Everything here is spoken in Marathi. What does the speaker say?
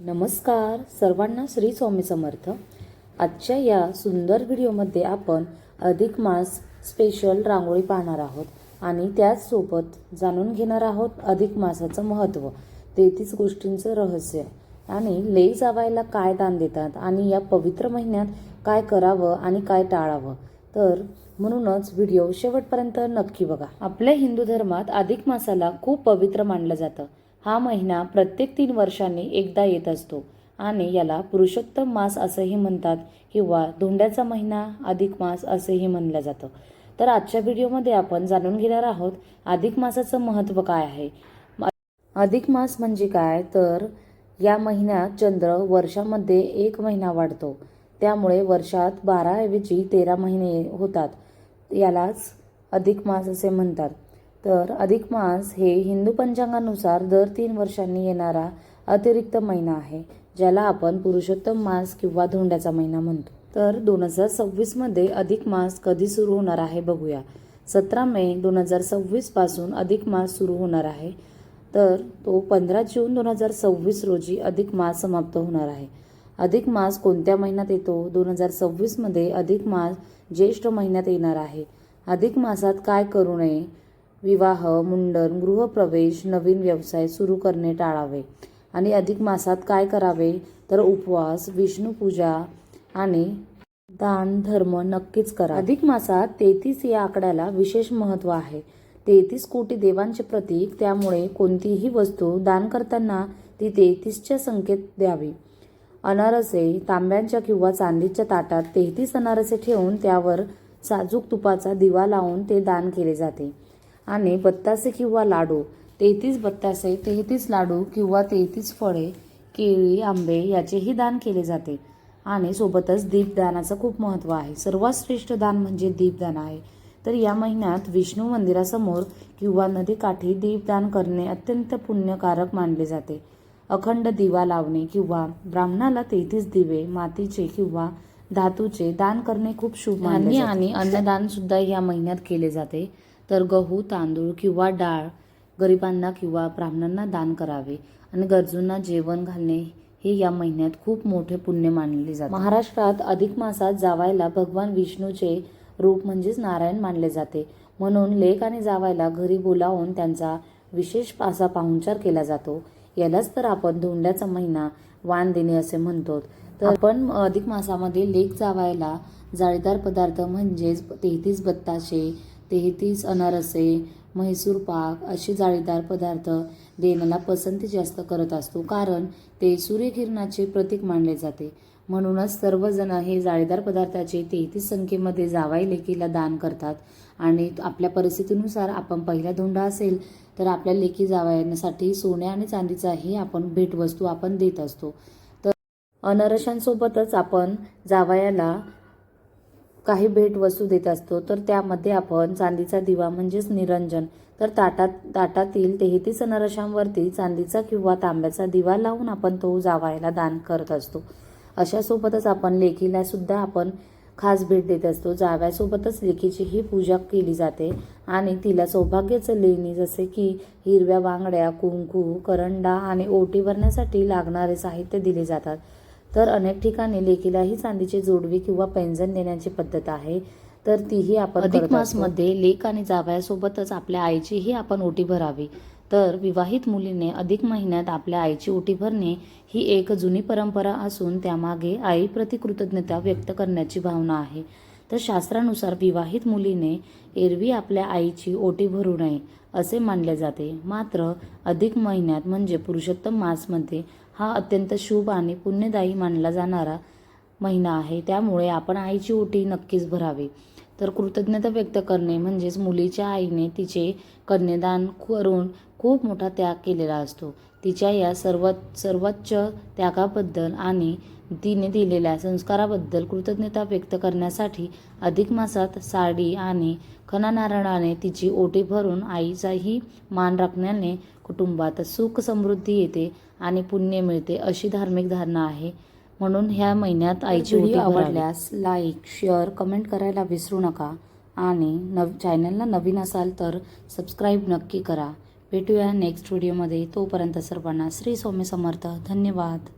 नमस्कार सर्वांना, श्री स्वामी समर्थ। आजच्या या सुंदर व्हिडिओमध्ये आपण अधिक मास स्पेशल रांगोळी पाहणार आहोत आणि त्याचसोबत जाणून घेणार आहोत अधिक मासाचं महत्त्व, 33 गोष्टींचं रहस्य आणि लेक जावायला काय दान देतात आणि या पवित्र महिन्यात काय करावं आणि काय टाळावं। तर म्हणूनच व्हिडिओ शेवटपर्यंत नक्की बघा। आपल्या हिंदू धर्मात अधिक मासाला खूप पवित्र मानलं जातं। हा महिना प्रत्येक 3 वर्षांनी एकदा येत असतो आणि याला पुरुषोत्तम मास असेही म्हणतात किंवा धोंड्याचा महिना अधिक मास असेही म्हणलं जातं। तर आजच्या व्हिडिओमध्ये आपण जाणून घेणार आहोत अधिक मासाचं महत्त्व काय आहे। अधिक मास म्हणजे काय, तर या महिन्यात चंद्र वर्षामध्ये 1 महिना वाढतो, त्यामुळे वर्षात 12 ऐवजी 13 महिने होतात। यालाच अधिक मास असे म्हणतात। तर अधिक मास हे हिंदू पंचांगानुसार दर 3 वर्षांनी येणारा अतिरिक्त महिना आहे, ज्याला आपण पुरुषोत्तम मास किंवा धोंड्याचा महिना म्हणतो। तर 2026 मध्ये अधिक मास कधी सुरू होणार आहे बघूया। 17 मे 2026 पासून अधिक मास सुरू होणार आहे, तर तो 15 जून 2026 रोजी अधिक मास समाप्त होणार आहे। अधिक मास कोणत्या महिन्यात येतो? 2026 मध्ये अधिक मास ज्येष्ठ महिन्यात येणार आहे। अधिक मासात काय करू नये? विवाह, मुंडन, गृहप्रवेश, नवीन व्यवसाय सुरू करणे टाळावे। आणि अधिक मासात काय करावे, तर उपवास, विष्णुपूजा आणि दान धर्म नक्कीच करा। अधिक मासात 33 या आकड्याला विशेष महत्त्व आहे। 33 कोटी देवांचे प्रतीक, त्यामुळे कोणतीही वस्तू दान करताना ती 33च्या संख्येत द्यावी। अनारसे तांब्याच्या किंवा चांदीच्या ताटात 33 अनारसे ठेवून त्यावर साजूक तुपाचा दिवा लावून ते दान केले जाते। आणि बत्तासे किंवा लाडू, 33 बत्तासे, 33 लाडू किंवा 33 फळे, केळी, आंबे याचेही दान केले जाते। आणि सोबतच दीपदानाचं खूप महत्त्व आहे। सर्वात श्रेष्ठ दान म्हणजे दीपदान आहे। तर या महिन्यात विष्णू मंदिरासमोर किंवा नदीकाठी दीपदान करणे अत्यंत पुण्यकारक मानले जाते। अखंड दिवा लावणे किंवा ब्राह्मणाला 33 दिवे मातीचे किंवा धातूचे दान करणे खूप शुभ मानले जाते। आणि अन्नदान सुद्धा या महिन्यात केले जाते। तर गहू, तांदूळ किंवा डाळ गरिबांना किंवा ब्राह्मणांना दान करावे आणि गरजूंना जेवण घालणे हे या महिन्यात खूप मोठे पुण्य मानले जाते। महाराष्ट्रात अधिक मासात जावायला भगवान विष्णूचे रूप म्हणजेच नारायण मानले जाते, म्हणून लेक आणि जावायला घरी बोलावून त्यांचा विशेष असा पाहुणचार केला जातो। यालाच तर आपण धोंड्याचा महिना, वाण देणे असे म्हणतो। तर आपण अधिक मासामध्ये लेक जावायला जाळीदार पदार्थ म्हणजेच 33 बत्ताशे, 33 अनारसे, म्हैसूर पाक असे जाळीदार पदार्थ देण्याला पसंती जास्त करत असतो, कारण ते सूर्यकिरणाचे प्रतीक मानले जाते। म्हणूनच सर्वजण हे जाळीदार पदार्थाचे 33 संख्येमध्ये जावाई लेकीला दान करतात। आणि आपल्या परिस्थितीनुसार आपण पहिला धोंडा असेल तर आपल्या लेकी जावयांसाठी सोन्या आणि चांदीचाही आपण भेटवस्तू आपण देत असतो। तर अनारशांसोबतच आपण जावयाला काही भेटवस्तू देत असतो। तर त्यामध्ये आपण चांदीचा दिवा म्हणजेच निरंजन, तर ताटातील 33 अनारशांवरती चांदीचा किंवा तांब्याचा दिवा लावून आपण तो जावयाला दान करत असतो। अशा सोबतच आपण लेकीला सुद्धा आपण खास भेट देत असतो। जाव्यासोबतच लेकीचीही पूजा केली जाते आणि तिला सौभाग्याचं लेणी जसे की हिरव्या बांगड्या, कुंकू, करंडा आणि ओटी भरण्यासाठी लागणारे साहित्य दिले जातात। तर अनेक ठिकाणी लेकीलाही चांदीची जोडवी किंवा पैंजण देण्याची पद्धत आहे, तर तीही आपण अधिक मासमध्ये लेक आणि जावयासोबतच आपल्या आईचीही आपण ओटी भरावी। तर विवाहित मुलीने अधिक महिन्यात आपल्या आईची ओटी भरणे ही एक जुनी परंपरा असून त्यामागे आईप्रती कृतज्ञता व्यक्त करण्याची भावना आहे। तर शास्त्रानुसार विवाहित मुलीने एरवी आपल्या आईची ओटी भरू नये असे मानले जाते। मात्र अधिक महिन्यात म्हणजे पुरुषोत्तम मासमध्ये हा अत्यंत शुभ आणि पुण्यदायी मानला जाणारा महिना आहे, त्यामुळे आपण आईची ओटी नक्कीच भरावी। तर कृतज्ञता व्यक्त करणे म्हणजेच मुलीच्या आईने तिचे कन्यादान करून खूप मोठा त्याग केलेला असतो। तिच्या या सर्वोच्च त्यागाबद्दल आणि तिने दिलेल्या संस्काराबद्दल कृतज्ञता व्यक्त करण्यासाठी अधिक मासात साडी आणि खणा नारळाने तिची ओटी भरून आईचाही मान राखण्याने कुटुंबात सुख समृद्धी येते आणि पुण्य मिळते अशी धार्मिक धारणा आहे। म्हणून ह्या महिन्यात आईची ओटी आवडल्यास लाईक, शेअर, कमेंट करायला विसरू नका आणि चॅनलला नवीन असाल तर सबस्क्राईब नक्की करा। भेटूया नेक्स्ट व्हिडिओमध्ये। तोपर्यंत सर्वांना श्री स्वामी समर्थ। धन्यवाद।